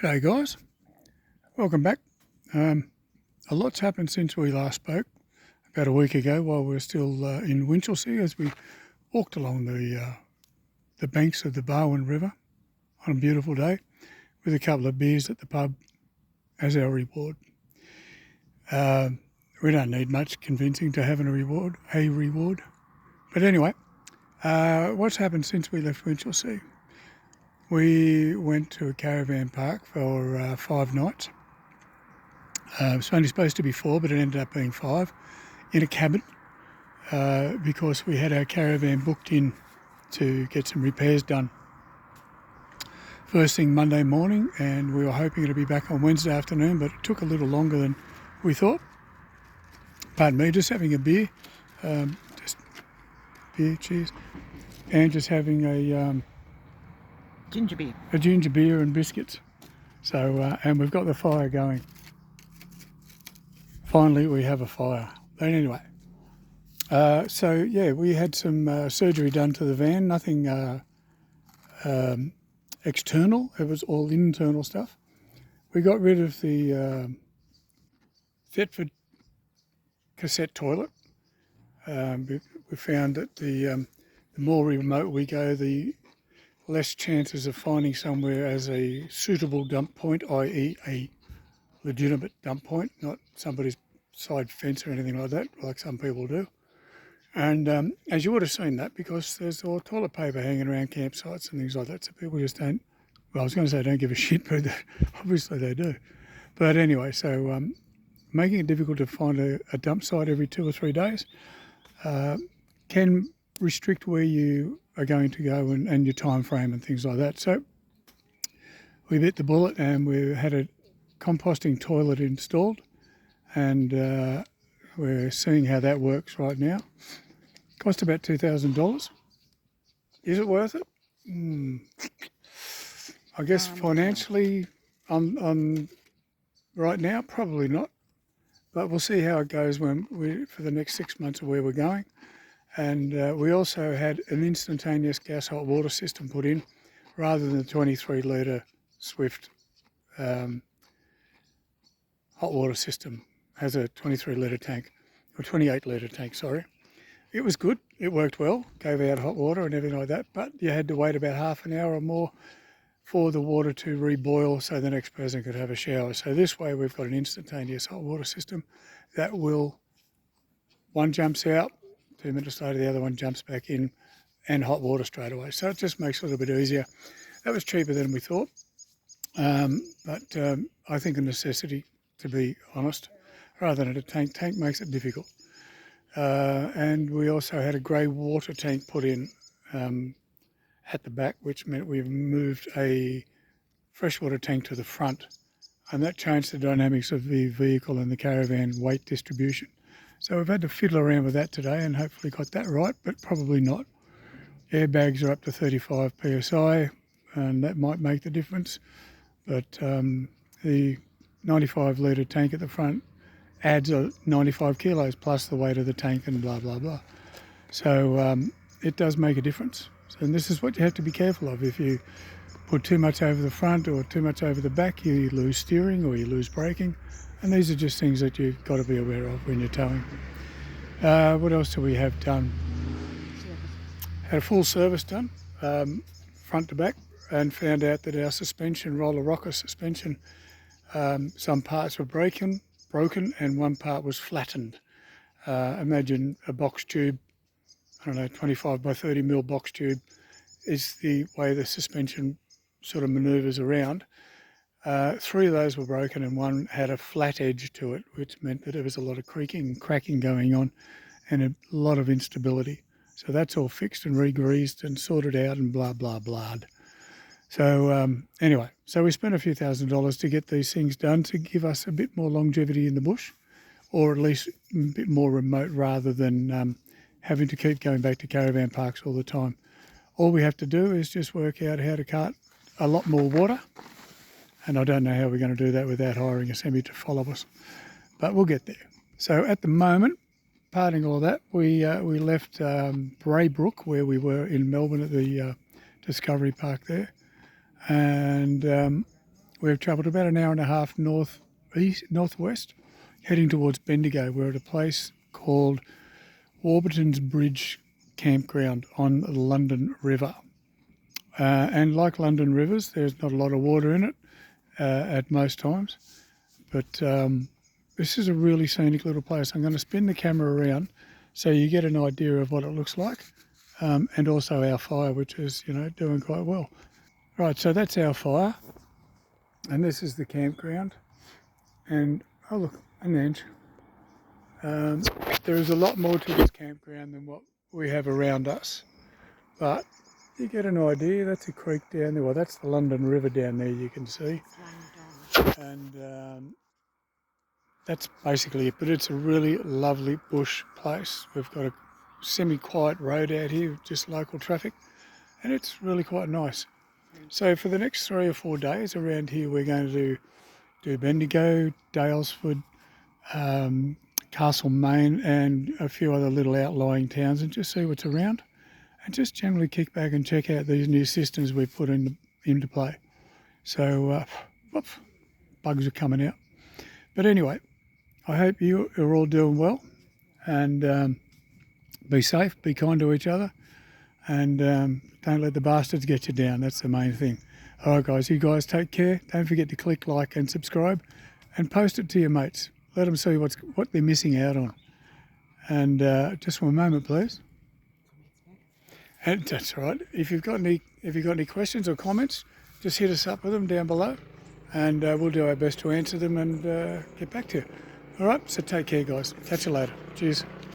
G'day guys, welcome back. A lot's happened since we last spoke about a week ago while we were still in Winchelsea as we walked along the banks of the Barwon River on a beautiful day with a couple of beers at the pub as our reward. We don't need much convincing to have a reward. But anyway, what's happened since we left Winchelsea? We went to a caravan park for 5 nights. It was only supposed to be 4, but it ended up being 5 in a cabin because we had our caravan booked in to get some repairs done first thing Monday morning, and we were hoping to be back on Wednesday afternoon, but it took a little longer than we thought. Pardon me, just having a beer, cheers, and just having a ginger beer. A ginger beer and biscuits. So, and we've got the fire going. Finally, we have a fire. But anyway, so yeah, we had some surgery done to the van. Nothing external. It was all internal stuff. We got rid of the Thetford cassette toilet. We found that the more remote we go, the less chances of finding somewhere as a suitable dump point, i.e. a legitimate dump point, not somebody's side fence or anything like that, like some people do. And as you would have seen that, because there's all toilet paper hanging around campsites and things like that, so people just don't, well, I was going to say don't give a shit, but obviously they do. But anyway, so making it difficult to find a dump site every 2 or 3 days can restrict where you are going to go and your time frame and things like that. So we bit the bullet and we had a composting toilet installed, and we're seeing how that works right now. Cost about $2,000. Is it worth it? I guess financially on right now, probably not. But we'll see how it goes for the next 6 months of where we're going. And we also had an instantaneous gas hot water system put in rather than the 23 litre Swift hot water system. Has a 23 litre tank, or 28 litre tank, sorry. It was good, it worked well, gave out hot water and everything like that, but you had to wait about half an hour or more for the water to reboil so the next person could have a shower. So this way we've got an instantaneous hot water system that one jumps out, 2 minutes later the other one jumps back in, and hot water straight away. So it just makes it a little bit easier. That was cheaper than we thought, but I think a necessity, to be honest, rather than a tank. Tank makes it difficult. And we also had a grey water tank put in at the back, which meant we've moved a freshwater tank to the front, and that changed the dynamics of the vehicle and the caravan weight distribution. So we've had to fiddle around with that today and hopefully got that right, but probably not. Airbags are up to 35 psi, and that might make the difference. But the 95 litre tank at the front adds 95 kilos plus the weight of the tank and blah, blah, blah. So it does make a difference. And this is what you have to be careful of. If you put too much over the front or too much over the back, you lose steering or you lose braking. And these are just things that you've got to be aware of when you're towing. What else do we have done? Had a full service done, front to back, and found out that our suspension, roller rocker suspension, some parts were broken and one part was flattened. Imagine a box tube, I don't know, 25 by 30 mil box tube is the way the suspension sort of manoeuvres around. 3 of those were broken and one had a flat edge to it, which meant that there was a lot of creaking and cracking going on and a lot of instability. So that's all fixed and re-greased and sorted out and blah, blah, blah. So anyway, so we spent a few $1,000s to get these things done to give us a bit more longevity in the bush, or at least a bit more remote rather than having to keep going back to caravan parks all the time. All we have to do is just work out how to cart a lot more water. And I don't know how we're going to do that without hiring a semi to follow us, but we'll get there. So at the moment, parting all that, we left Braybrook, where we were in Melbourne at the Discovery Park there, and we've travelled about an hour and a half northwest, heading towards Bendigo. We're at a place called Warburton's Bridge Campground on the London River. And like London rivers, there's not a lot of water in it at most times. But this is a really scenic little place. I'm going to spin the camera around so you get an idea of what it looks like. And also our fire, which is, doing quite well. Right, so that's our fire. And this is the campground. And, oh look, an inch. There is a lot more to this campground than what we have around us. But you get an idea. That's a creek down there. Well, that's the London River down there, you can see. And that's basically it. But it's a really lovely bush place. We've got a semi-quiet road out here, just local traffic. And it's really quite nice. So for the next 3 or 4 days around here, we're going to do Bendigo, Daylesford, Castlemaine, and a few other little outlying towns, and just see what's around, and just generally kick back and check out these new systems we've put into play. So, bugs are coming out. But anyway, I hope you are all doing well, and be safe, be kind to each other, and don't let the bastards get you down. That's the main thing. All right, guys, you guys take care. Don't forget to click like and subscribe, and post it to your mates. Let them see what they're missing out on. And just one moment, please. And that's right. If you've got any questions or comments, just hit us up with them down below, and we'll do our best to answer them and get back to you. All right. So take care, guys. Catch you later. Cheers.